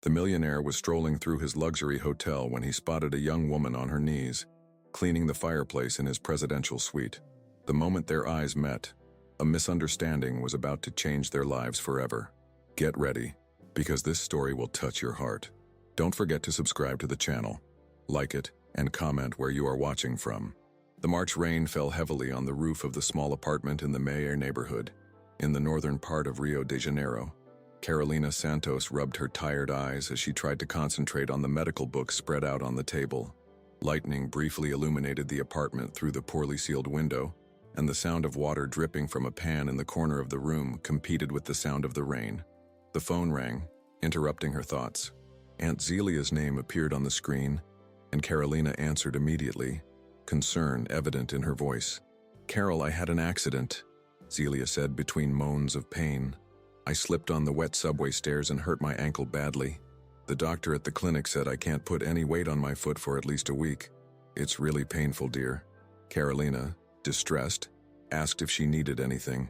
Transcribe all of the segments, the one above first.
The millionaire was strolling through his luxury hotel when he spotted a young woman on her knees, cleaning the fireplace in his presidential suite. The moment their eyes met, a misunderstanding was about to change their lives forever. Get ready, because this story will touch your heart. Don't forget to subscribe to the channel, like it, and comment where you are watching from. The March rain fell heavily on the roof of the small apartment in the Millionaire neighborhood, in the northern part of Rio de Janeiro. Carolina Santos rubbed her tired eyes as she tried to concentrate on the medical books spread out on the table. Lightning briefly illuminated the apartment through the poorly sealed window, and the sound of water dripping from a pan in the corner of the room competed with the sound of the rain. The phone rang, interrupting her thoughts. Aunt Zelia's name appeared on the screen, and Carolina answered immediately, concern evident in her voice. "Carol, I had an accident," Zelia said between moans of pain. "I slipped on the wet subway stairs and hurt my ankle badly. The doctor at the clinic said I can't put any weight on my foot for at least a week. It's really painful, dear." Carolina, distressed, asked if she needed anything.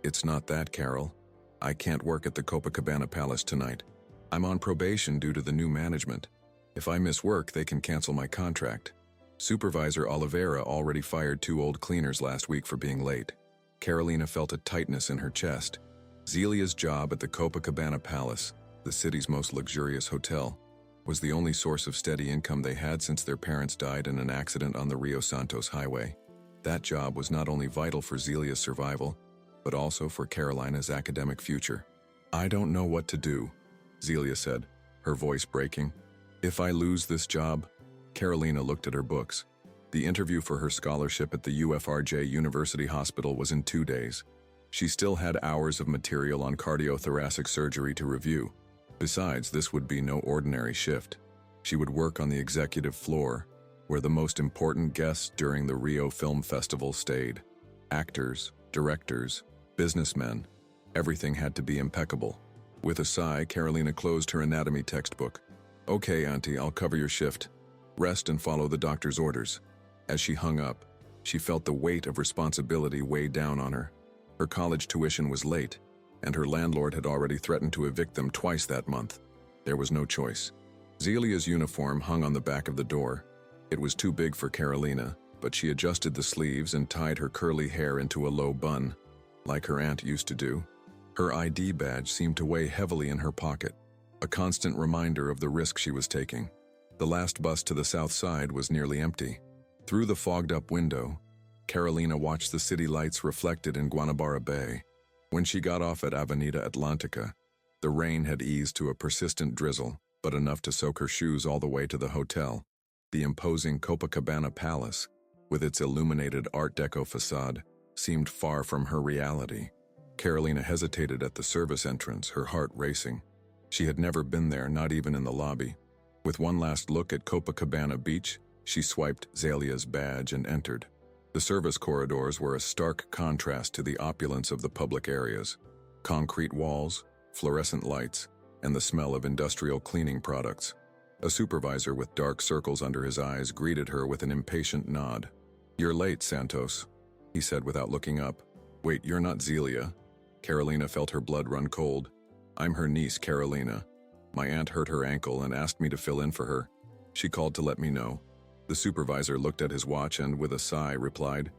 "It's not that, Carol. I can't work at the Copacabana Palace tonight. I'm on probation due to the new management. If I miss work, they can cancel my contract. Supervisor Oliveira already fired 2 old cleaners last week for being late." Carolina felt a tightness in her chest. Zelia's job at the Copacabana Palace, the city's most luxurious hotel, was the only source of steady income they had since their parents died in an accident on the Rio Santos highway. That job was not only vital for Zelia's survival, but also for Carolina's academic future. "I don't know what to do," Zelia said, her voice breaking. "If I lose this job..." Carolina looked at her books. The interview for her scholarship at the UFRJ University Hospital was in 2 days. She still had hours of material on cardiothoracic surgery to review. Besides, this would be no ordinary shift. She would work on the executive floor, where the most important guests during the Rio Film Festival stayed. Actors, directors, businessmen, everything had to be impeccable. With a sigh, Carolina closed her anatomy textbook. "Okay, Auntie, I'll cover your shift. Rest and follow the doctor's orders." As she hung up, she felt the weight of responsibility weigh down on her. Her college tuition was late, and her landlord had already threatened to evict them twice that month. There was no choice. Zelia's uniform hung on the back of the door. It was too big for Carolina, but she adjusted the sleeves and tied her curly hair into a low bun, like her aunt used to do. Her ID badge seemed to weigh heavily in her pocket, a constant reminder of the risk she was taking. The last bus to the south side was nearly empty. Through the fogged-up window, Carolina watched the city lights reflected in Guanabara Bay. When she got off at Avenida Atlantica, the rain had eased to a persistent drizzle, but enough to soak her shoes all the way to the hotel. The imposing Copacabana Palace, with its illuminated Art Deco facade, seemed far from her reality. Carolina hesitated at the service entrance, her heart racing. She had never been there, not even in the lobby. With one last look at Copacabana Beach, she swiped Zelia's badge and entered. The service corridors were a stark contrast to the opulence of the public areas. Concrete walls, fluorescent lights, and the smell of industrial cleaning products. A supervisor with dark circles under his eyes greeted her with an impatient nod. "You're late, Santos," he said without looking up. "Wait, you're not Zelia?" Carolina felt her blood run cold. "I'm her niece, Carolina. My aunt hurt her ankle and asked me to fill in for her. She called to let me know." The supervisor looked at his watch and, with a sigh, replied,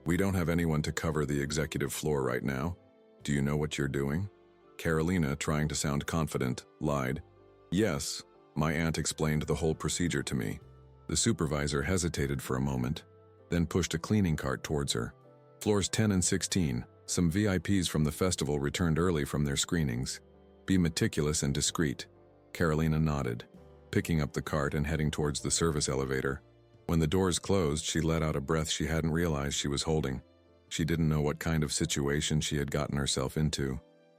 "We don't have anyone to cover the executive floor right now. Do you know what you're doing?" Carolina, trying to sound confident, lied. "Yes, my aunt explained the whole procedure to me." The supervisor hesitated for a moment, then pushed a cleaning cart towards her. "Floors 10 and 16, some VIPs from the festival returned early from their screenings. Be meticulous and discreet." Carolina nodded, picking up the cart and heading towards the service elevator. When the doors closed, she let out a breath she hadn't realized she was holding. She didn't know what kind of situation she had gotten herself into.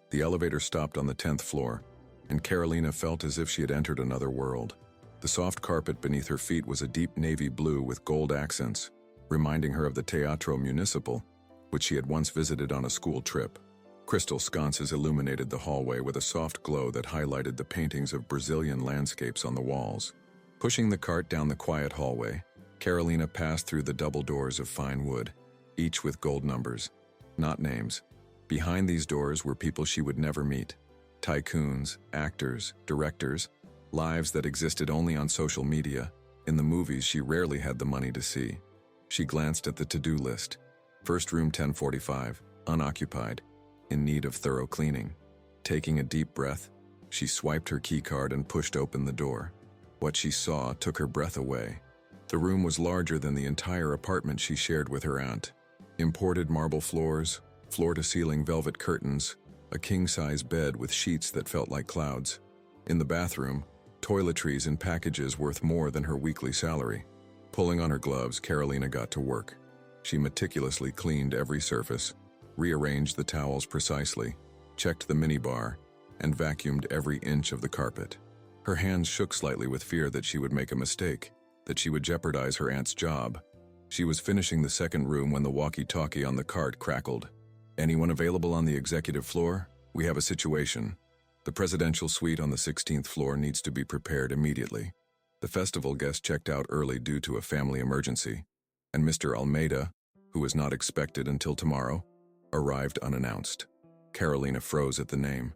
The elevator stopped on the 10th floor, and Carolina felt as if she had entered another world. The soft carpet beneath her feet was a deep navy blue with gold accents, reminding her of the Teatro Municipal, which she had once visited on a school trip. Crystal sconces illuminated the hallway with a soft glow that highlighted the paintings of Brazilian landscapes on the walls. Pushing the cart down the quiet hallway, Carolina passed through the double doors of fine wood, each with gold numbers, not names. Behind these doors were people she would never meet. Tycoons, actors, directors, Lives that existed only on social media. In the movies she rarely had the money to see. She glanced at the to-do list. First room 1045, unoccupied, in need of thorough cleaning. Taking a deep breath, she swiped her keycard and pushed open the door. What she saw took her breath away. The room was larger than the entire apartment she shared with her aunt. Imported marble floors, floor-to-ceiling velvet curtains, a king-size bed with sheets that felt like clouds. In the bathroom, toiletries in packages worth more than her weekly salary. Pulling on her gloves, Carolina got to work. She meticulously cleaned every surface, rearranged the towels precisely, checked the minibar, and vacuumed every inch of the carpet. Her hands shook slightly with fear that she would make a mistake, that she would jeopardize her aunt's job. She was finishing the second room when the walkie-talkie on the cart crackled. "Anyone available on the executive floor? We have a situation. The presidential suite on the 16th floor needs to be prepared immediately. The festival guest checked out early due to a family emergency, and Mr. Almeida, who was not expected until tomorrow, arrived unannounced." Carolina froze at the name.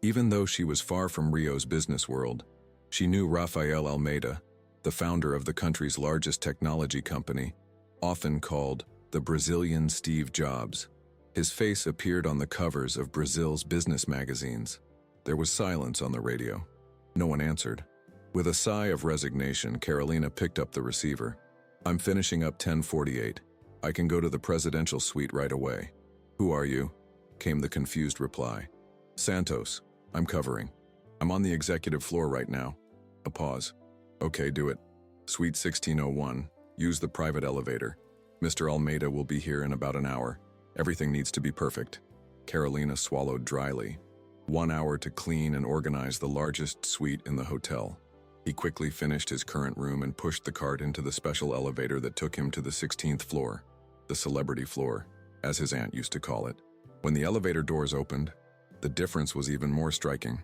Even though she was far from Rio's business world, she knew Rafael Almeida, the founder of the country's largest technology company, often called the Brazilian Steve Jobs. His face appeared on the covers of Brazil's business magazines. There was silence on the radio. No one answered. With a sigh of resignation, Carolina picked up the receiver. "I'm finishing up 1048. I can go to the presidential suite right away." "Who are you?" came the confused reply. "Santos. I'm covering. I'm on the executive floor right now." A pause. "Okay, do it. Suite 1601. Use the private elevator. Mr. Almeida will be here in about an hour. Everything needs to be perfect." Carolina swallowed dryly. 1 hour to clean and organize the largest suite in the hotel. He quickly finished his current room and pushed the cart into the special elevator that took him to the 16th floor, the celebrity floor, as his aunt used to call it. When the elevator doors opened, the difference was even more striking.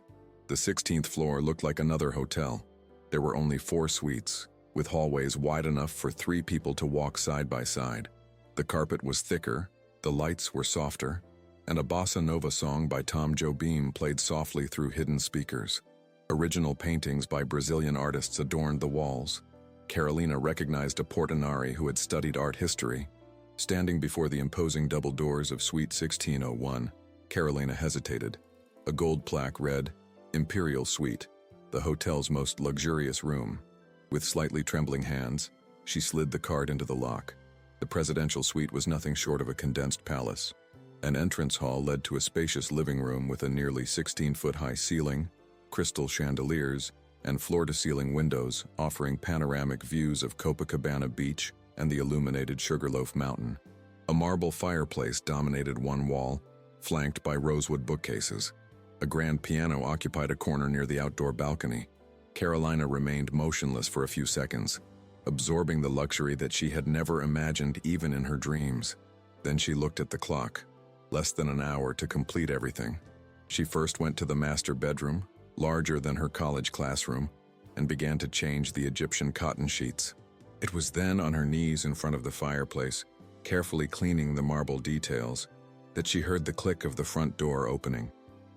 The 16th floor looked like another hotel. There were only 4 suites, with hallways wide enough for 3 people to walk side by side. The carpet was thicker, the lights were softer, and a bossa nova song by Tom Jobim played softly through hidden speakers. Original paintings by Brazilian artists adorned the walls. Carolina recognized a Portinari who had studied art history. Standing before the imposing double doors of Suite 1601, Carolina hesitated. A gold plaque read, "Imperial Suite," the hotel's most luxurious room. With slightly trembling hands, she slid the card into the lock. The presidential suite was nothing short of a condensed palace. An entrance hall led to a spacious living room with a nearly 16-foot-high ceiling, crystal chandeliers, and floor-to-ceiling windows offering panoramic views of Copacabana Beach and the illuminated Sugarloaf Mountain. A marble fireplace dominated one wall, flanked by rosewood bookcases. A grand piano occupied a corner near the outdoor balcony. Carolina remained motionless for a few seconds, absorbing the luxury that she had never imagined even in her dreams. Then she looked at the clock. Less than an hour to complete everything. She first went to the master bedroom, larger than her college classroom, and began to change the Egyptian cotton sheets. It was then on her knees in front of the fireplace, carefully cleaning the marble details, that she heard the click of the front door opening.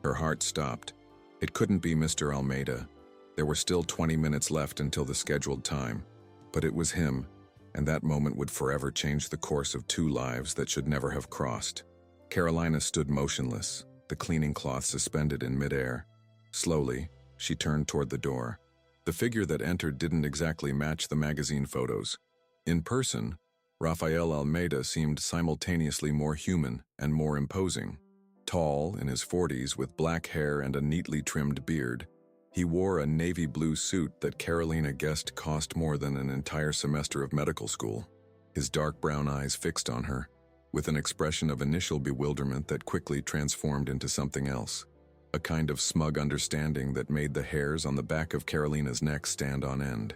Her heart stopped. It couldn't be Mr. Almeida. There were still 20 minutes left until the scheduled time. But it was him, and that moment would forever change the course of 2 lives that should never have crossed. Carolina stood motionless, the cleaning cloth suspended in midair. Slowly, she turned toward the door. The figure that entered didn't exactly match the magazine photos. In person, Rafael Almeida seemed simultaneously more human and more imposing. Tall, in his 40s, with black hair and a neatly trimmed beard, he wore a navy blue suit that Carolina guessed cost more than an entire semester of medical school. His dark brown eyes fixed on her, with an expression of initial bewilderment that quickly transformed into something else. A kind of smug understanding that made the hairs on the back of Carolina's neck stand on end.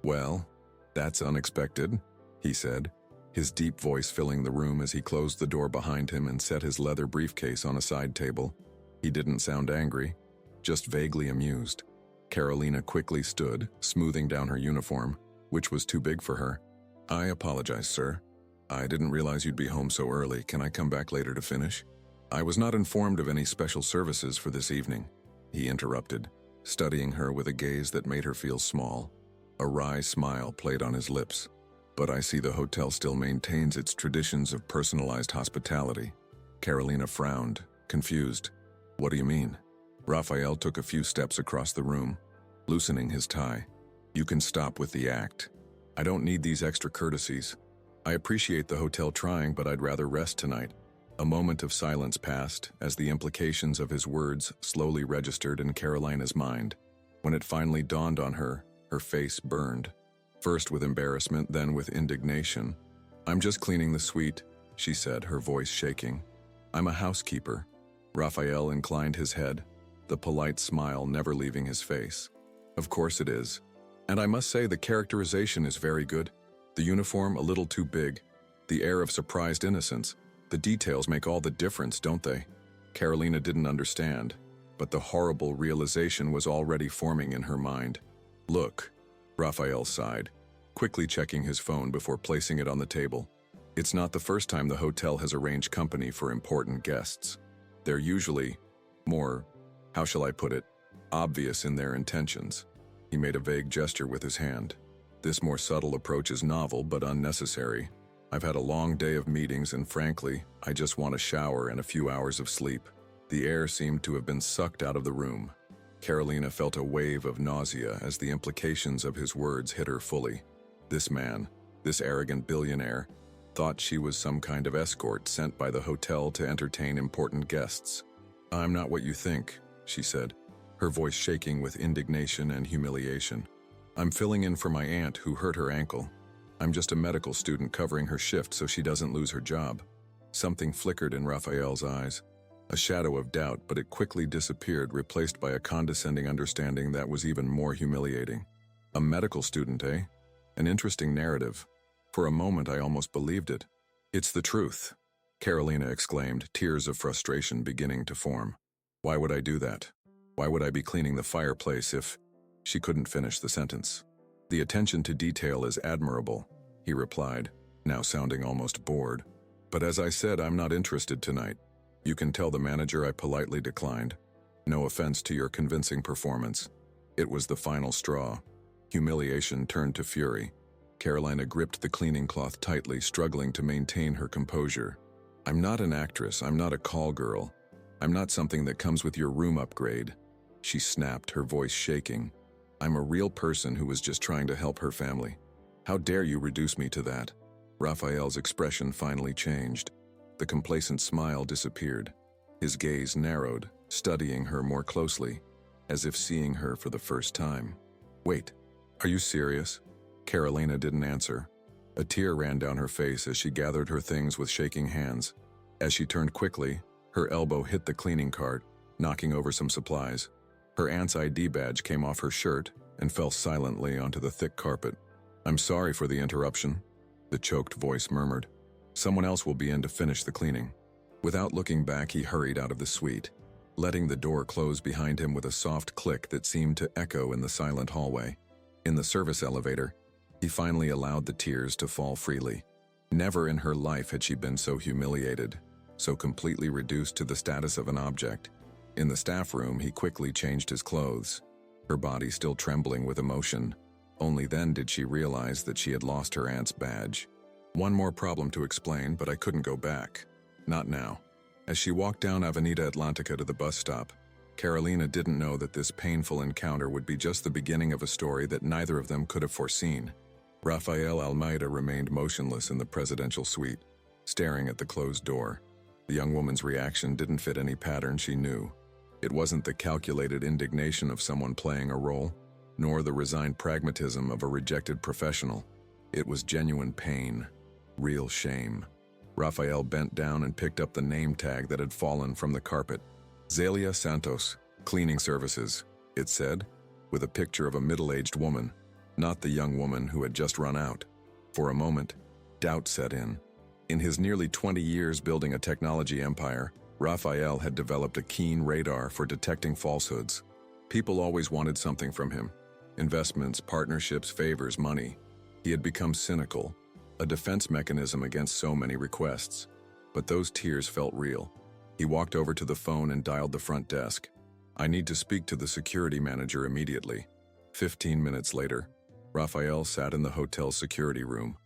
"Well, that's unexpected," he said, his deep voice filling the room as he closed the door behind him and set his leather briefcase on a side table. He didn't sound angry, just vaguely amused. Carolina quickly stood, smoothing down her uniform, which was too big for her. "I apologize, sir. I didn't realize you'd be home so early. Can I come back later to finish?" "I was not informed of any special services for this evening," he interrupted, studying her with a gaze that made her feel small. A wry smile played on his lips. "But I see the hotel still maintains its traditions of personalized hospitality." Carolina frowned, confused. "What do you mean?" Rafael took a few steps across the room, loosening his tie. "You can stop with the act. I don't need these extra courtesies. I appreciate the hotel trying, but I'd rather rest tonight." A moment of silence passed as the implications of his words slowly registered in Carolina's mind. When it finally dawned on her, her face burned. First with embarrassment, then with indignation. "I'm just cleaning the suite," she said, her voice shaking. "I'm a housekeeper." Rafael inclined his head, the polite smile never leaving his face. "Of course it is. And I must say the characterization is very good. The uniform a little too big. The air of surprised innocence. The details make all the difference, don't they?" Carolina didn't understand, but the horrible realization was already forming in her mind. "Look," Rafael sighed, quickly checking his phone before placing it on the table. "It's not the first time the hotel has arranged company for important guests. They're usually more, how shall I put it, obvious in their intentions." He made a vague gesture with his hand. "This more subtle approach is novel but unnecessary. I've had a long day of meetings and frankly, I just want a shower and a few hours of sleep." The air seemed to have been sucked out of the room. Carolina felt a wave of nausea as the implications of his words hit her fully. This man, this arrogant billionaire, thought she was some kind of escort sent by the hotel to entertain important guests. "I'm not what you think," she said, her voice shaking with indignation and humiliation. "I'm filling in for my aunt who hurt her ankle. I'm just a medical student covering her shift so she doesn't lose her job." Something flickered in Rafael's eyes. A shadow of doubt, but it quickly disappeared, replaced by a condescending understanding that was even more humiliating. "A medical student, eh? An interesting narrative. For a moment I almost believed it." "It's the truth," Carolina exclaimed, tears of frustration beginning to form. "Why would I do that? Why would I be cleaning the fireplace if—" She couldn't finish the sentence. "The attention to detail is admirable," he replied, now sounding almost bored. "But as I said, I'm not interested tonight. You can tell the manager I politely declined. No offense to your convincing performance." It was the final straw. Humiliation turned to fury. Carolina gripped the cleaning cloth tightly, struggling to maintain her composure. "I'm not an actress, I'm not a call girl. I'm not something that comes with your room upgrade," she snapped, her voice shaking. "I'm a real person who was just trying to help her family. How dare you reduce me to that?" Rafael's expression finally changed. The complacent smile disappeared. His gaze narrowed, studying her more closely, as if seeing her for the first time. "Wait, are you serious?" Carolina didn't answer. A tear ran down her face as she gathered her things with shaking hands. As she turned quickly, her elbow hit the cleaning cart, knocking over some supplies. Her aunt's ID badge came off her shirt and fell silently onto the thick carpet. "I'm sorry for the interruption," the choked voice murmured. "Someone else will be in to finish the cleaning." Without looking back, he hurried out of the suite, letting the door close behind him with a soft click that seemed to echo in the silent hallway. In the service elevator, he finally allowed the tears to fall freely. Never in her life had she been so humiliated, so completely reduced to the status of an object. In the staff room, he quickly changed his clothes, her body still trembling with emotion. Only then did she realize that she had lost her aunt's badge. One more problem to explain, but I couldn't go back. Not now. As she walked down Avenida Atlantica to the bus stop, Carolina didn't know that this painful encounter would be just the beginning of a story that neither of them could have foreseen. Rafael Almeida remained motionless in the presidential suite, staring at the closed door. The young woman's reaction didn't fit any pattern she knew. It wasn't the calculated indignation of someone playing a role, nor the resigned pragmatism of a rejected professional. It was genuine pain, real shame. Rafael bent down and picked up the name tag that had fallen from the carpet. "Zelia Santos, Cleaning Services," it said, with a picture of a middle-aged woman, not the young woman who had just run out. For a moment, doubt set in. In his nearly 20 years building a technology empire, Rafael had developed a keen radar for detecting falsehoods. People always wanted something from him. Investments, partnerships, favors, money. He had become cynical, a defense mechanism against so many requests. But those tears felt real. He walked over to the phone and dialed the front desk. I need to speak to the security manager immediately. 15 minutes later, Rafael sat in the hotel's security room,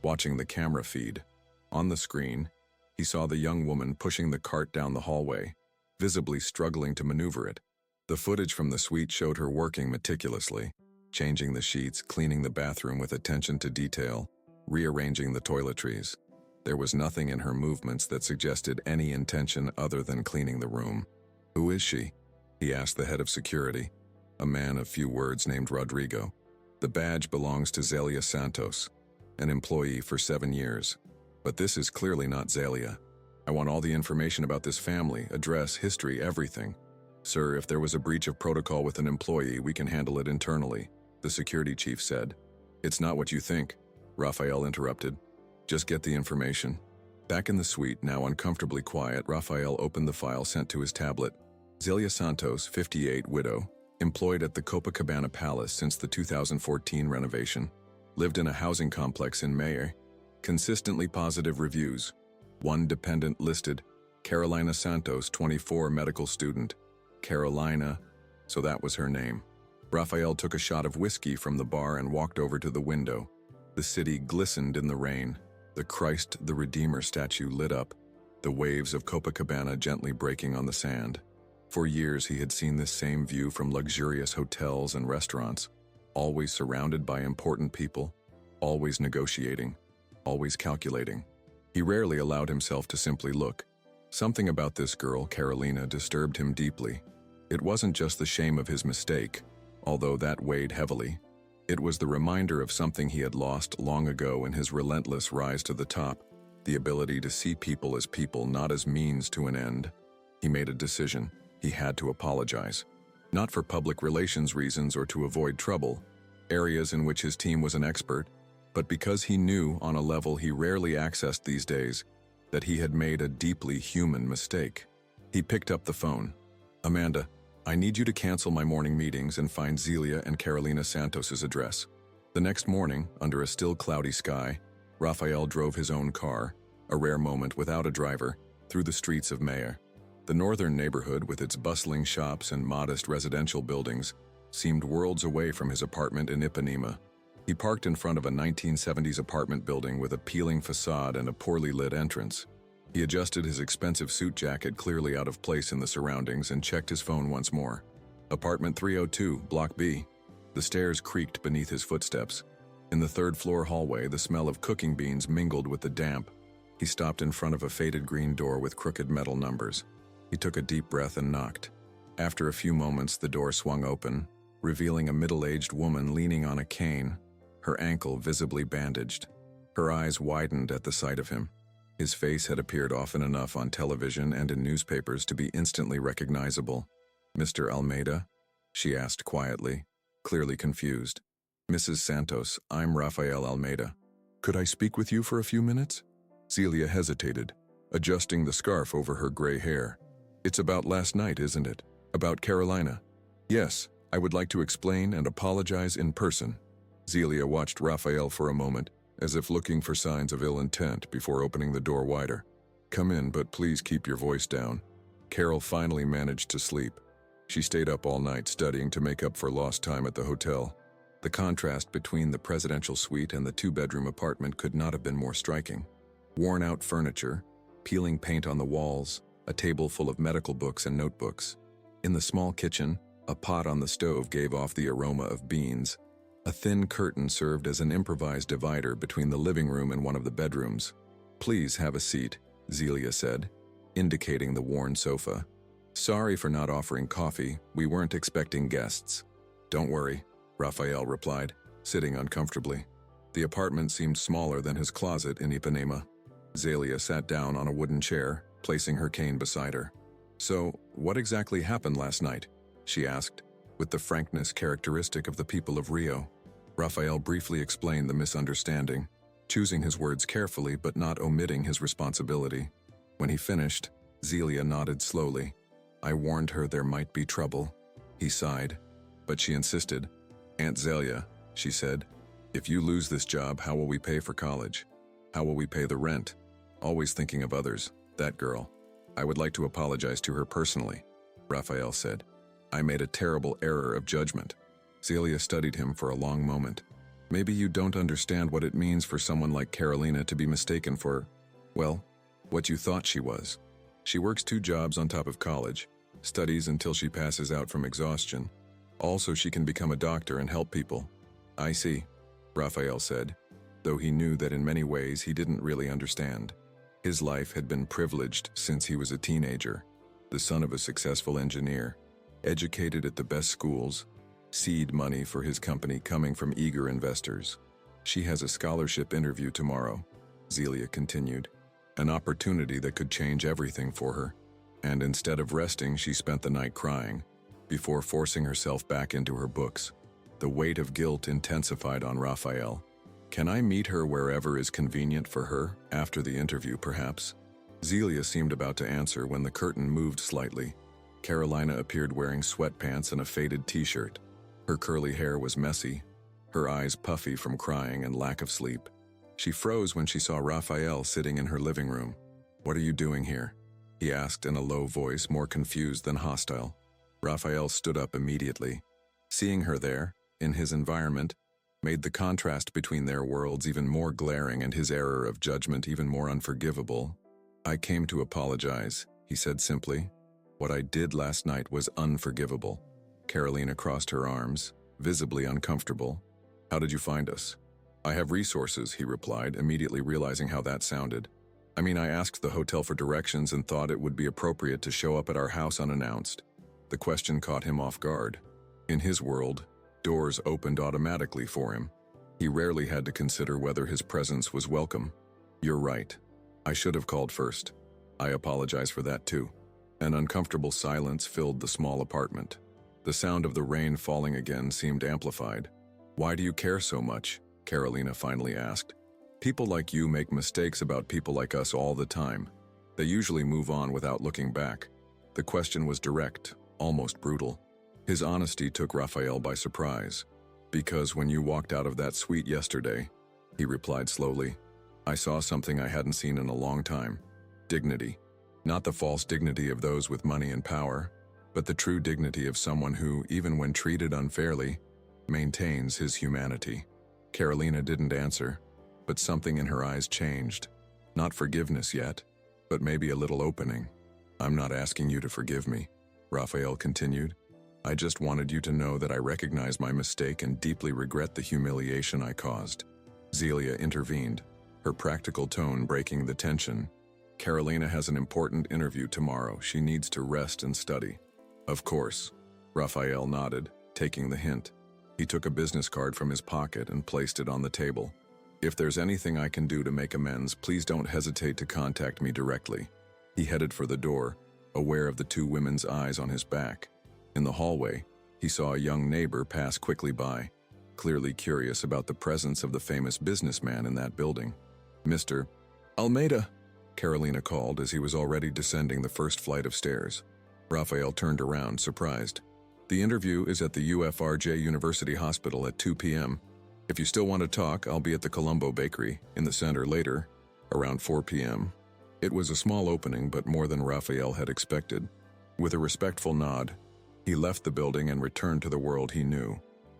watching the camera feed. On the screen, he saw the young woman pushing the cart down the hallway, visibly struggling to maneuver it. The footage from the suite showed her working meticulously, changing the sheets, cleaning the bathroom with attention to detail, rearranging the toiletries. There was nothing in her movements that suggested any intention other than cleaning the room. "Who is she?" he asked the head of security, a man of few words named Rodrigo. "The badge belongs to Zelia Santos, an employee for 7 years. But this is clearly not Zelia. I want all the information about this family, address, history, everything. Sir, if there was a breach of protocol with an employee, we can handle it internally," the security chief said. "It's not what you think," Rafael interrupted. "Just get the information." Back in the suite, now uncomfortably quiet, Rafael opened the file sent to his tablet. Zelia Santos, 58, widow, employed at the Copacabana Palace since the 2014 renovation. Lived in a housing complex in Millionaire. Consistently positive reviews. One dependent listed, Carolina Santos, 24, medical student. Carolina, so that was her name. Rafael took a shot of whiskey from the bar and walked over to the window. The city glistened in the rain. The Christ the Redeemer statue lit up, the waves of Copacabana gently breaking on the sand. For years he had seen this same view from luxurious hotels and restaurants, always surrounded by important people, always negotiating, always calculating. He rarely allowed himself to simply look. Something about this girl, Carolina, disturbed him deeply. It wasn't just the shame of his mistake, although that weighed heavily. It was the reminder of something he had lost long ago in his relentless rise to the top, the ability to see people as people, not as means to an end. He made a decision. He had to apologize. Not for public relations reasons or to avoid trouble, areas in which his team was an expert, but because he knew, on a level he rarely accessed these days, that he had made a deeply human mistake. He picked up the phone. "Amanda, I need you to cancel my morning meetings and find Zelia and Carolina Santos's address." The next morning, under a still cloudy sky, Rafael drove his own car, a rare moment without a driver, through the streets of Millionaire. The northern neighborhood, with its bustling shops and modest residential buildings, seemed worlds away from his apartment in Ipanema. He parked in front of a 1970s apartment building with a peeling facade and a poorly lit entrance. He adjusted his expensive suit jacket, clearly out of place in the surroundings, and checked his phone once more. Apartment 302, Block B. The stairs creaked beneath his footsteps. In the third-floor hallway, the smell of cooking beans mingled with the damp. He stopped in front of a faded green door with crooked metal numbers. He took a deep breath and knocked. After a few moments, the door swung open, revealing a middle-aged woman leaning on a cane, her ankle visibly bandaged. Her eyes widened at the sight of him. His face had appeared often enough on television and in newspapers to be instantly recognizable. "Mr. Almeida?" she asked quietly, clearly confused. "Mrs. Santos, I'm Rafael Almeida. Could I speak with you for a few minutes?" Zelia hesitated, adjusting the scarf over her gray hair. "It's about last night, isn't it? About Carolina?" "Yes, I would like to explain and apologize in person." Zelia watched Rafael for a moment, as if looking for signs of ill intent before opening the door wider. "Come in, but please keep your voice down." Carol finally managed to sleep. She stayed up all night studying to make up for lost time at the hotel. The contrast between the presidential suite and the two-bedroom apartment could not have been more striking. Worn-out furniture, peeling paint on the walls, a table full of medical books and notebooks. In the small kitchen, a pot on the stove gave off the aroma of beans. A thin curtain served as an improvised divider between the living room and one of the bedrooms. "Please have a seat," Zelia said, indicating the worn sofa. "Sorry for not offering coffee. We weren't expecting guests." "Don't worry," Rafael replied, sitting uncomfortably. The apartment seemed smaller than his closet in Ipanema. Zelia sat down on a wooden chair, placing her cane beside her. "So, what exactly happened last night?" she asked, with the frankness characteristic of the people of Rio. Rafael briefly explained the misunderstanding, choosing his words carefully but not omitting his responsibility. When he finished, Zelia nodded slowly. "I warned her there might be trouble." He sighed, but she insisted. "Aunt Zelia," she said, "if you lose this job, how will we pay for college? How will we pay the rent?" Always thinking of others, that girl. "I would like to apologize to her personally," Rafael said. I made a terrible error of judgment. Zelia studied him for a long moment. Maybe you don't understand what it means for someone like Carolina to be mistaken for, well, what you thought she was. She works 2 jobs on top of college, studies until she passes out from exhaustion. Also, she can become a doctor and help people. I see, Rafael said, though he knew that in many ways he didn't really understand. His life had been privileged since he was a teenager, the son of a successful engineer, educated at the best schools, seed money for his company coming from eager investors. She has a scholarship interview tomorrow, Zelia continued, an opportunity that could change everything for her. And instead of resting, she spent the night crying, before forcing herself back into her books. The weight of guilt intensified on Rafael. Can I meet her wherever is convenient for her, after the interview perhaps? Zelia seemed about to answer when the curtain moved slightly. Carolina appeared wearing sweatpants and a faded t-shirt. Her curly hair was messy, her eyes puffy from crying and lack of sleep. She froze when she saw Rafael sitting in her living room. "What are you doing here?" he asked in a low voice, more confused than hostile. Rafael stood up immediately. Seeing her there, in his environment, made the contrast between their worlds even more glaring and his error of judgment even more unforgivable. "I came to apologize," he said simply. "What I did last night was unforgivable." Carolina crossed her arms, visibly uncomfortable. "How did you find us?" "I have resources," he replied, immediately realizing how that sounded. I asked the hotel for directions and thought it would be appropriate to show up at our house unannounced." The question caught him off guard. In his world, doors opened automatically for him. He rarely had to consider whether his presence was welcome. "You're right. I should have called first. I apologize for that too." An uncomfortable silence filled the small apartment. The sound of the rain falling again seemed amplified. "Why do you care so much?" Carolina finally asked. "People like you make mistakes about people like us all the time. They usually move on without looking back." The question was direct, almost brutal. His honesty took Rafael by surprise. "Because when you walked out of that suite yesterday," he replied slowly, "I saw something I hadn't seen in a long time. Dignity. Not the false dignity of those with money and power, but the true dignity of someone who, even when treated unfairly, maintains his humanity." Carolina didn't answer, but something in her eyes changed. Not forgiveness yet, but maybe a little opening. "I'm not asking you to forgive me," Rafael continued. "I just wanted you to know that I recognize my mistake and deeply regret the humiliation I caused." Zelia intervened, her practical tone breaking the tension. "Carolina has an important interview tomorrow. She needs to rest and study." "Of course," Rafael nodded, taking the hint. He took a business card from his pocket and placed it on the table. "If there's anything I can do to make amends, please don't hesitate to contact me directly." He headed for the door, aware of the 2 women's eyes on his back. In the hallway, he saw a young neighbor pass quickly by, clearly curious about the presence of the famous businessman in that building. "Mr. Almeida," Carolina called as he was already descending the first flight of stairs. Rafael turned around, surprised. "The interview is at the UFRJ University Hospital at 2 p.m. If you still want to talk, I'll be at the Colombo Bakery in the center later, around 4 p.m. It was a small opening, but more than Rafael had expected. With a respectful nod, he left the building and returned to the world he knew,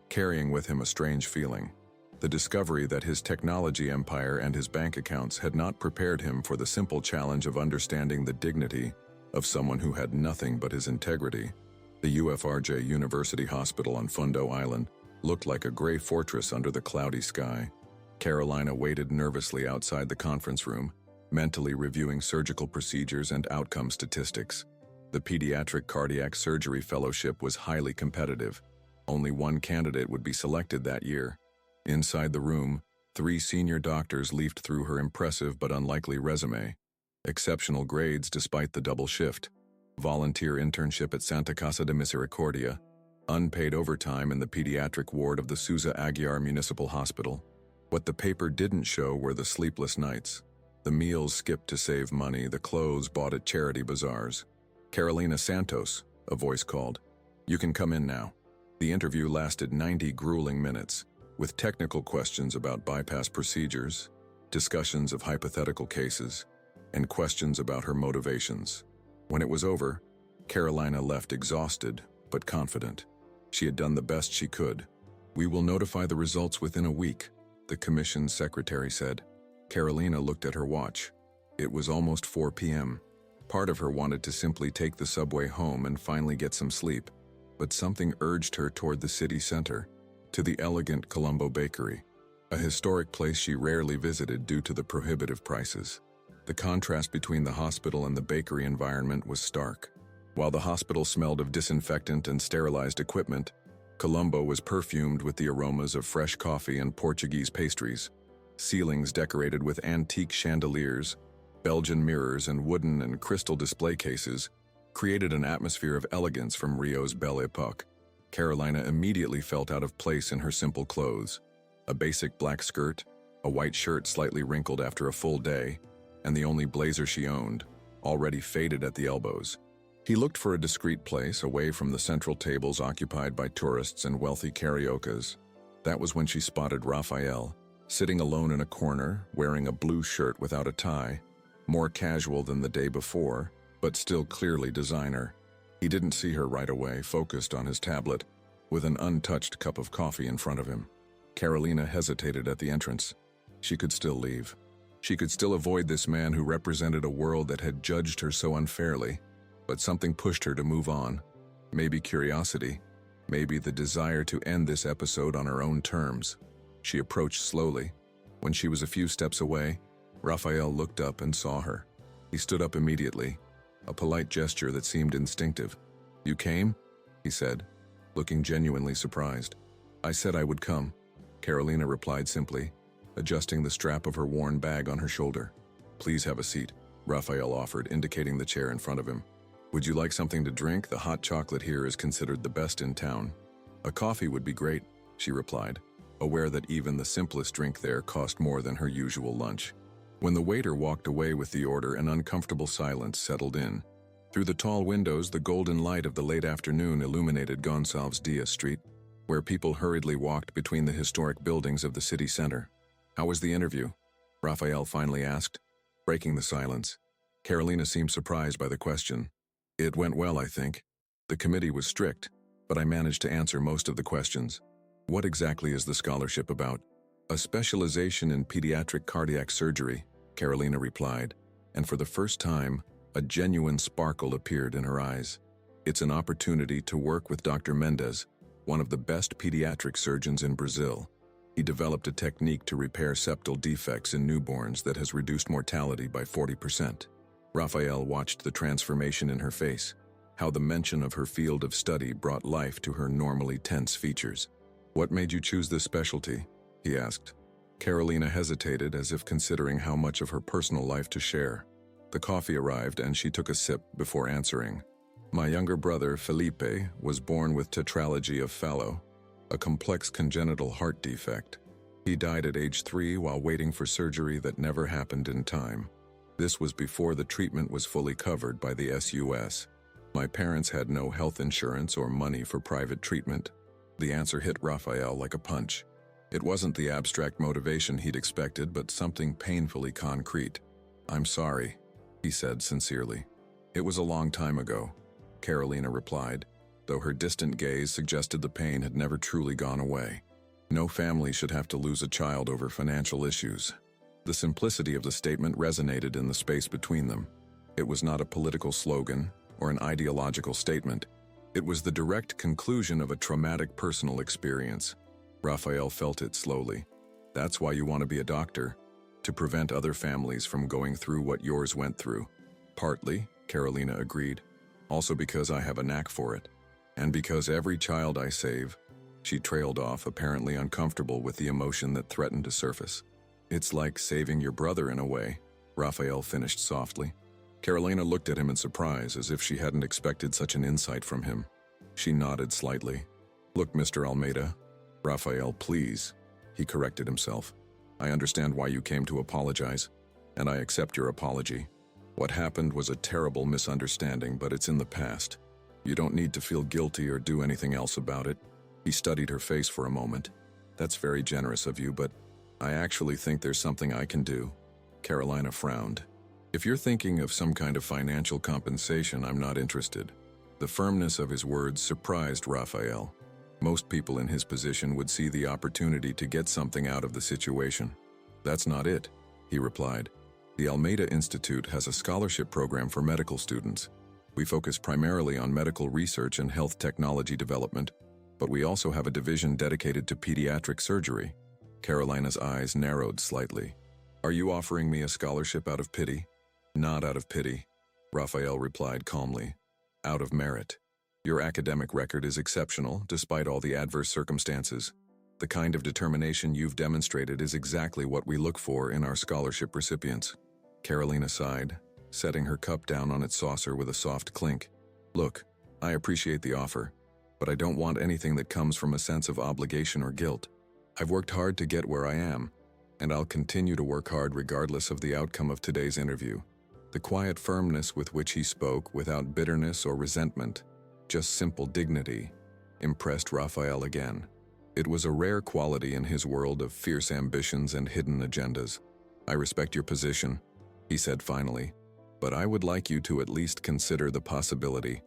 carrying with him a strange feeling. The discovery that his technology empire and his bank accounts had not prepared him for the simple challenge of understanding the dignity of someone who had nothing but his integrity. The UFRJ University Hospital on Fundo Island looked like a gray fortress under the cloudy sky. Carolina waited nervously outside the conference room, mentally reviewing surgical procedures and outcome statistics. The Pediatric Cardiac Surgery Fellowship was highly competitive. Only one candidate would be selected that year. Inside the room, 3 senior doctors leafed through her impressive but unlikely resume. Exceptional grades despite the double shift. Volunteer internship at Santa Casa de Misericordia. Unpaid overtime in the pediatric ward of the Sousa Aguiar Municipal Hospital. What the paper didn't show were the sleepless nights, the meals skipped to save money, the clothes bought at charity bazaars. "Carolina Santos," a voice called. "You can come in now." The interview lasted 90 grueling minutes, with technical questions about bypass procedures, discussions of hypothetical cases, and questions about her motivations. When it was over, Carolina left exhausted, but confident. She had done the best she could. "We will notify the results within a week," the commission's secretary said. Carolina looked at her watch. It was almost 4 p.m. Part of her wanted to simply take the subway home and finally get some sleep, but something urged her toward the city center, to the elegant Colombo Bakery, a historic place she rarely visited due to the prohibitive prices. The contrast between the hospital and the bakery environment was stark. While the hospital smelled of disinfectant and sterilized equipment, Colombo was perfumed with the aromas of fresh coffee and Portuguese pastries. Ceilings decorated with antique chandeliers, Belgian mirrors, and wooden and crystal display cases created an atmosphere of elegance from Rio's Belle Epoque. Carolina immediately felt out of place in her simple clothes. A basic black skirt, a white shirt slightly wrinkled after a full day, and the only blazer she owned, already faded at the elbows. He looked for a discreet place away from the central tables occupied by tourists and wealthy cariokas. That was when she spotted Rafael, sitting alone in a corner, wearing a blue shirt without a tie, more casual than the day before, but still clearly designer. He didn't see her right away, focused on his tablet, with an untouched cup of coffee in front of him. Carolina hesitated at the entrance. She could still leave. She could still avoid this man who represented a world that had judged her so unfairly, but something pushed her to move on. Maybe curiosity, maybe the desire to end this episode on her own terms. She approached slowly. When she was a few steps away, Rafael looked up and saw her. He stood up immediately, a polite gesture that seemed instinctive. "You came?" he said, looking genuinely surprised. "I said I would come," Carolina replied simply, adjusting the strap of her worn bag on her shoulder. "Please have a seat," Rafael offered, indicating the chair in front of him. "Would you like something to drink? The hot chocolate here is considered the best in town." "A coffee would be great," she replied, aware that even the simplest drink there cost more than her usual lunch. When the waiter walked away with the order, an uncomfortable silence settled in. Through the tall windows, the golden light of the late afternoon illuminated Gonçalves Diaz Street, where people hurriedly walked between the historic buildings of the city center. "How was the interview?" Rafael finally asked, breaking the silence. Carolina seemed surprised by the question. "It went well, I think. The committee was strict, but I managed to answer most of the questions." "What exactly is the scholarship about?" "A specialization in pediatric cardiac surgery," Carolina replied, and for the first time, a genuine sparkle appeared in her eyes. "It's an opportunity to work with Dr. Mendes, one of the best pediatric surgeons in Brazil. He developed a technique to repair septal defects in newborns that has reduced mortality by 40%. Rafael watched the transformation in her face, how the mention of her field of study brought life to her normally tense features. "What made you choose this specialty?" he asked. Carolina hesitated, as if considering how much of her personal life to share. The coffee arrived and she took a sip before answering. "My younger brother, Felipe, was born with tetralogy of Fallot, a complex congenital heart defect. He died at age 3 while waiting for surgery that never happened in time. This was before the treatment was fully covered by the SUS. My parents had no health insurance or money for private treatment." The answer hit Rafael like a punch. It wasn't the abstract motivation he'd expected, but something painfully concrete. "I'm sorry," he said sincerely. "It was a long time ago," Carolina replied, though her distant gaze suggested the pain had never truly gone away. No family should have to lose a child over financial issues. The simplicity of the statement resonated in the space between them. It was not a political slogan or an ideological statement. It was the direct conclusion of a traumatic personal experience. Rafael felt it slowly. "That's why you want to be a doctor, to prevent other families from going through what yours went through." "Partly," Carolina agreed. "Also because I have a knack for it. And because every child I save," she trailed off, apparently uncomfortable with the emotion that threatened to surface. "It's like saving your brother in a way," Rafael finished softly. Carolina looked at him in surprise, as if she hadn't expected such an insight from him. She nodded slightly. "Look, Mr. Almeida." "Rafael, please," he corrected himself. "I understand why you came to apologize, and I accept your apology. What happened was a terrible misunderstanding, but it's in the past. You don't need to feel guilty or do anything else about it." He studied her face for a moment. "That's very generous of you, but I actually think there's something I can do." Carolina frowned. "If you're thinking of some kind of financial compensation, I'm not interested." The firmness of his words surprised Rafael. Most people in his position would see the opportunity to get something out of the situation. "That's not it," he replied. "The Almeida Institute has a scholarship program for medical students. We focus primarily on medical research and health technology development, but we also have a division dedicated to pediatric surgery." Carolina's eyes narrowed slightly. "Are you offering me a scholarship out of pity?" "Not out of pity," Rafael replied calmly. "Out of merit. Your academic record is exceptional, despite all the adverse circumstances. The kind of determination you've demonstrated is exactly what we look for in our scholarship recipients." Carolina sighed, setting her cup down on its saucer with a soft clink. "Look, I appreciate the offer, but I don't want anything that comes from a sense of obligation or guilt. I've worked hard to get where I am, and I'll continue to work hard regardless of the outcome of today's interview." The quiet firmness with which he spoke, without bitterness or resentment, just simple dignity, impressed Rafael again. It was a rare quality in his world of fierce ambitions and hidden agendas. "I respect your position," he said finally, "but I would like you to at least consider the possibility,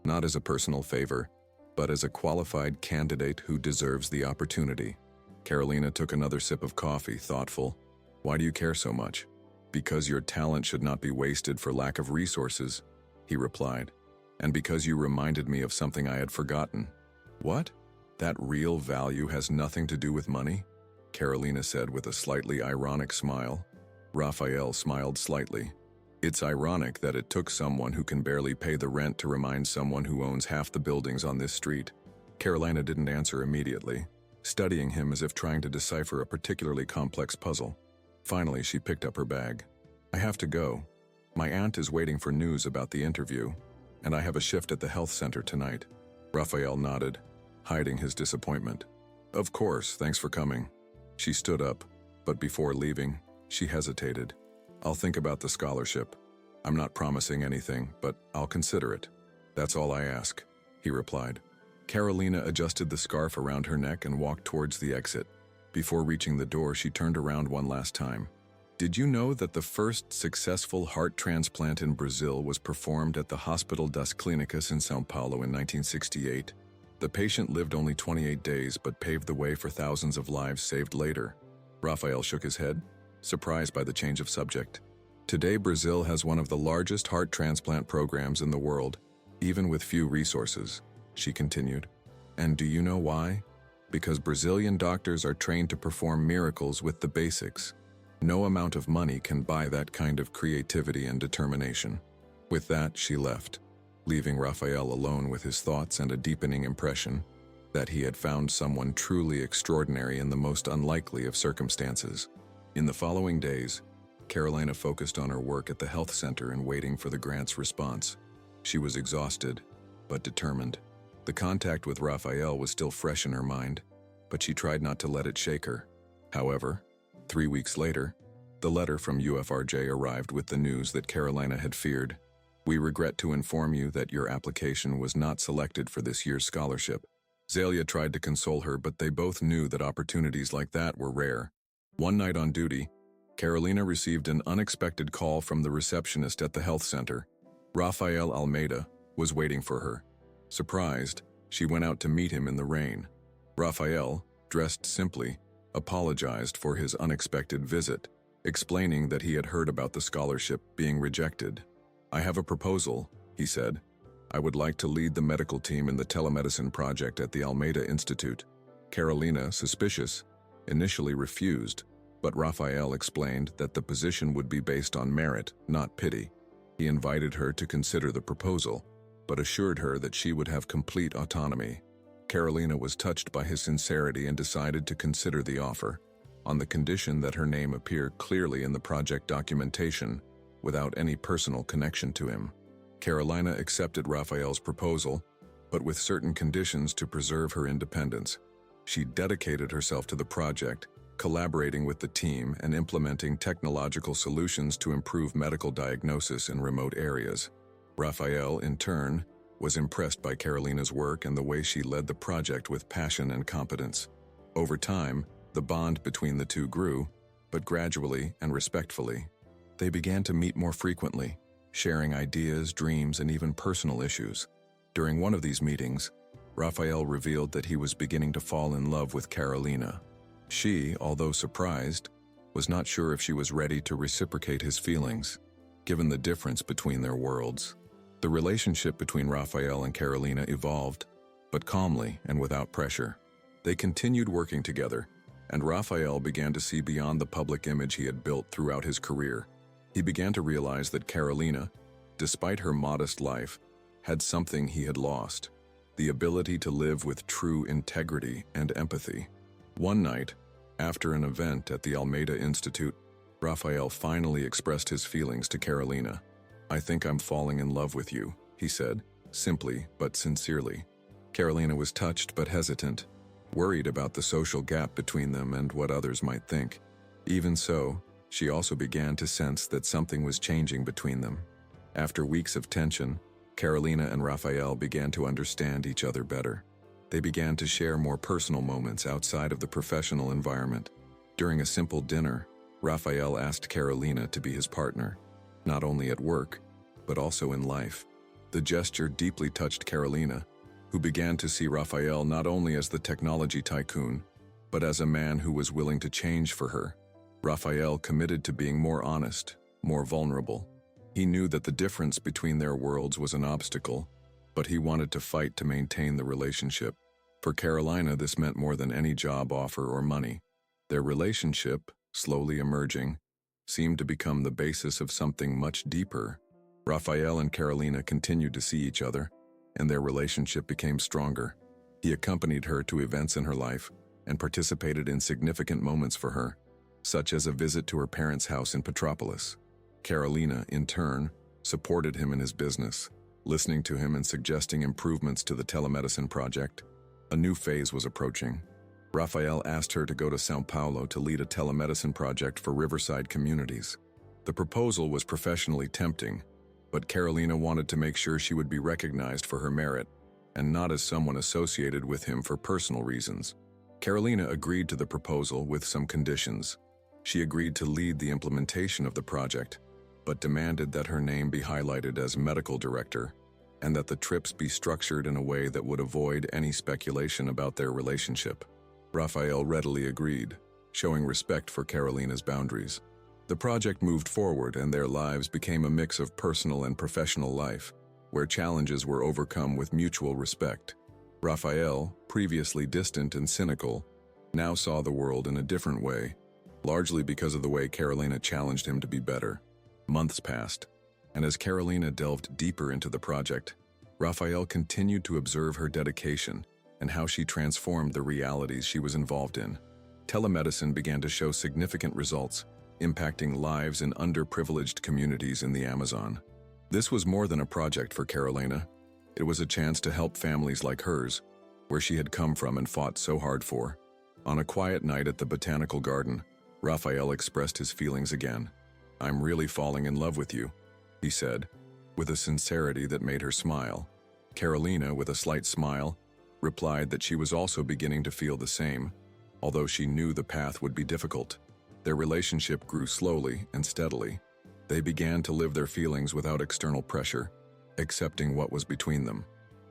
not as a personal favor, but as a qualified candidate who deserves the opportunity." Carolina took another sip of coffee, thoughtful. "Why do you care so much?" "Because your talent should not be wasted for lack of resources," he replied. "And because you reminded me of something I had forgotten." "What? That real value has nothing to do with money?" Carolina said with a slightly ironic smile. Rafael smiled slightly. "It's ironic that it took someone who can barely pay the rent to remind someone who owns half the buildings on this street." Carolina didn't answer immediately, studying him as if trying to decipher a particularly complex puzzle. Finally, she picked up her bag. "I have to go. My aunt is waiting for news about the interview, and I have a shift at the health center tonight." Rafael nodded, hiding his disappointment. "Of course, thanks for coming." She stood up, but before leaving, she hesitated. "I'll think about the scholarship. I'm not promising anything, but I'll consider it. That's all I ask," he replied. Carolina adjusted the scarf around her neck and walked towards the exit. Before reaching the door, she turned around one last time. "Did you know that the first successful heart transplant in Brazil was performed at the Hospital das Clínicas in São Paulo in 1968? The patient lived only 28 days but paved the way for thousands of lives saved later." Rafael shook his head, surprised by the change of subject. "Today, Brazil has one of the largest heart transplant programs in the world, even with few resources," she continued. "And do you know why? Because Brazilian doctors are trained to perform miracles with the basics. No amount of money can buy that kind of creativity and determination." With that, she left, leaving Rafael alone with his thoughts and a deepening impression that he had found someone truly extraordinary in the most unlikely of circumstances. In the following days, Carolina focused on her work at the health center and waiting for the grant's response. She was exhausted, but determined. The contact with Rafael was still fresh in her mind, but she tried not to let it shake her. However, 3 weeks later, the letter from UFRJ arrived with the news that Carolina had feared. "We regret to inform you that your application was not selected for this year's scholarship." Zelia tried to console her, but they both knew that opportunities like that were rare. One night on duty, Carolina received an unexpected call from the receptionist at the health center. Rafael Almeida was waiting for her. Surprised, she went out to meet him in the rain. Rafael, dressed simply, apologized for his unexpected visit, explaining that he had heard about the scholarship being rejected. "I have a proposal," he said. "I would like to lead the medical team in the telemedicine project at the Almeida Institute." Carolina, suspicious, initially refused, but Rafael explained that the position would be based on merit, not pity. He invited her to consider the proposal, but assured her that she would have complete autonomy. Carolina was touched by his sincerity and decided to consider the offer, on the condition that her name appear clearly in the project documentation, without any personal connection to him. Carolina accepted Rafael's proposal, but with certain conditions to preserve her independence. She dedicated herself to the project, collaborating with the team and implementing technological solutions to improve medical diagnosis in remote areas. Rafael, in turn, was impressed by Carolina's work and the way she led the project with passion and competence. Over time, the bond between the two grew, but gradually and respectfully. They began to meet more frequently, sharing ideas, dreams, and even personal issues. During one of these meetings, Rafael revealed that he was beginning to fall in love with Carolina. She, although surprised, was not sure if she was ready to reciprocate his feelings, given the difference between their worlds. The relationship between Rafael and Carolina evolved, but calmly and without pressure. They continued working together, and Rafael began to see beyond the public image he had built throughout his career. He began to realize that Carolina, despite her modest life, had something he had lost: the ability to live with true integrity and empathy. One night, after an event at the Almeida Institute, Rafael finally expressed his feelings to Carolina. "I think I'm falling in love with you," he said, simply but sincerely. Carolina was touched but hesitant, worried about the social gap between them and what others might think. Even so, she also began to sense that something was changing between them. After weeks of tension, Carolina and Rafael began to understand each other better. They began to share more personal moments outside of the professional environment. During a simple dinner, Rafael asked Carolina to be his partner, not only at work, but also in life. The gesture deeply touched Carolina, who began to see Rafael not only as the technology tycoon, but as a man who was willing to change for her. Rafael committed to being more honest, more vulnerable. He knew that the difference between their worlds was an obstacle, but he wanted to fight to maintain the relationship. For Carolina, this meant more than any job offer or money. Their relationship, slowly emerging, seemed to become the basis of something much deeper. Rafael and Carolina continued to see each other, and their relationship became stronger. He accompanied her to events in her life and participated in significant moments for her, such as a visit to her parents' house in Petropolis. Carolina, in turn, supported him in his business, listening to him and suggesting improvements to the telemedicine project. A new phase was approaching. Rafael asked her to go to São Paulo to lead a telemedicine project for riverside communities. The proposal was professionally tempting, but Carolina wanted to make sure she would be recognized for her merit, and not as someone associated with him for personal reasons. Carolina agreed to the proposal with some conditions. She agreed to lead the implementation of the project, but demanded that her name be highlighted as medical director, and that the trips be structured in a way that would avoid any speculation about their relationship. Rafael readily agreed, showing respect for Carolina's boundaries. The project moved forward, and their lives became a mix of personal and professional life, where challenges were overcome with mutual respect. Rafael, previously distant and cynical, now saw the world in a different way, largely because of the way Carolina challenged him to be better. Months passed, and as Carolina delved deeper into the project, Rafael continued to observe her dedication and how she transformed the realities she was involved in. Telemedicine began to show significant results, impacting lives in underprivileged communities in the Amazon. This was more than a project for Carolina. It was a chance to help families like hers, where she had come from and fought so hard for. On a quiet night at the botanical garden, Rafael expressed his feelings again. "I'm really falling in love with you," he said, with a sincerity that made her smile. Carolina, with a slight smile, replied that she was also beginning to feel the same, although she knew the path would be difficult. Their relationship grew slowly and steadily. They began to live their feelings without external pressure, accepting what was between them.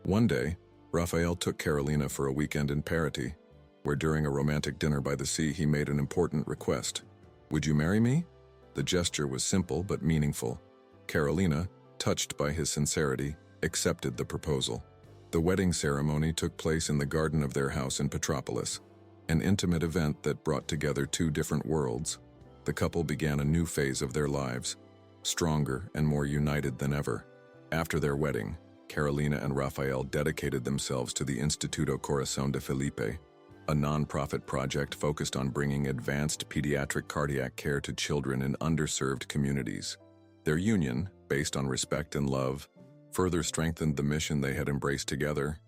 One day, Rafael took Carolina for a weekend in Parati, where during a romantic dinner by the sea he made an important request. "Would you marry me?" The gesture was simple but meaningful. Carolina, touched by his sincerity, accepted the proposal. The wedding ceremony took place in the garden of their house in Petropolis, an intimate event that brought together two different worlds. The couple began a new phase of their lives, stronger and more united than ever. After their wedding, Carolina and Rafael dedicated themselves to the Instituto Coração de Felipe, a non-profit project focused on bringing advanced pediatric cardiac care to children in underserved communities. Their union, based on respect and love, further strengthened the mission they had embraced together.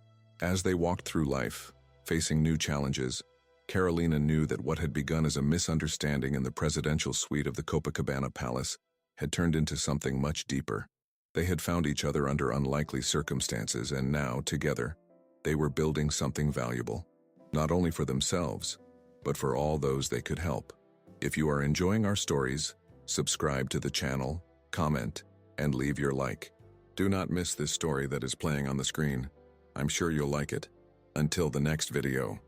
As they walked through life, facing new challenges, Carolina knew that what had begun as a misunderstanding in the presidential suite of the Copacabana Palace had turned into something much deeper. They had found each other under unlikely circumstances, and now, together, they were building something valuable, not only for themselves, but for all those they could help. If you are enjoying our stories, subscribe to the channel, comment, and leave your like. Do not miss this story that is playing on the screen. I'm sure you'll like it. Until the next video.